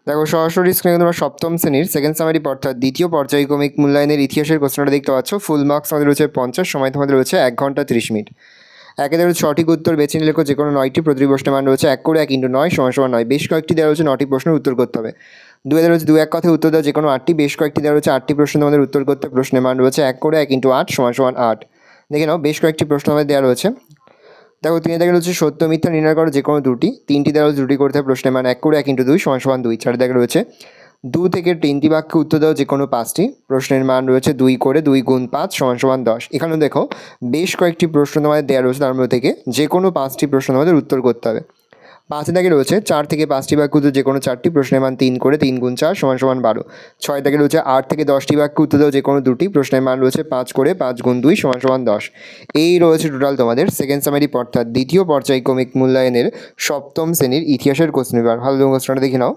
দেখো সরাসরি স্ক্রিনে তোমরা সপ্তম শ্রেণীর সেকেন্ড সামারি অর্থাৎ দ্বিতীয় পর্যায়ক্রমিক মূল্যায়নের ইতিহাসের কোশ্চেনটা দেখতে পাচ্ছ। ফুল মার্কস আমাদের রয়েছে 50, সময় তোমাদের রয়েছে 1 ঘন্টা 30 মিনিট। একে দেওয়া সঠিক উত্তর বেছে নিলে যে কোনো 9টি, প্রতিটি প্রশ্নের মান রয়েছে 1 করে 1 × 9 = 9। বেশ কয়েকটি দেওয়া রয়েছে 9টি প্রশ্নের উত্তর করতে হবে। 2 দেওয়া রয়েছে 2-1 কথায় উত্তর দেওয়া যে কোনো 8টি, বেশ কয়েকটি দেওয়া রয়েছে 8টি প্রশ্ন তোমাদের উত্তর করতে। প্রশ্নের মান রয়েছে 1 করে 1 × 8 = 8। দেখে নাও বেশ কয়েকটি প্রশ্ন আমাদের দেওয়া রয়েছে। দেখো 3 দেখা রয়েছে সত্য মিথ্যা নির্ণয় করো যে কোনো দুটি। 3টি দেওয়া রয়েছে দুটি করতে হবে। প্রশ্নের মান 1 করে 1 × 2 = 2। 4 দেখা রয়েছে 2 থেকে 3টি বাক্যে উত্তর দাও যে কোনো 5টি। প্রশ্নের মান রয়েছে 2 করে 2 × 5 = 10। এখানেও দেখো বেশ কয়েকটি প্রশ্ন তোমাদের দেওয়া রয়েছে, তার মধ্যে থেকে যে কোনো 5টি প্রশ্ন তোমাদের উত্তর করতে হবে। 5 দাগে রয়েছে 4 থেকে 5টি বাক্য উত্তর যে কোনো 4টি। প্রশ্নের মান 3 করে 3 × 4 = 12। 6 দাগে রয়েছে 8 থেকে 10টি বাক্য উত্তর দাও যে কোনো দুটি। প্রশ্নের মান রয়েছে 5 করে 5 × 2 = 10। এই রয়েছে টোটাল তোমাদের সেকেন্ড সামারি অর্থাৎ দ্বিতীয় পর্যায়ক্রমিক মূল্যায়নের সপ্তম শ্রেণীর ইতিহাসের কোশ্চেন পেপার। ভালো কোশ্চেনটা দেখে নাও।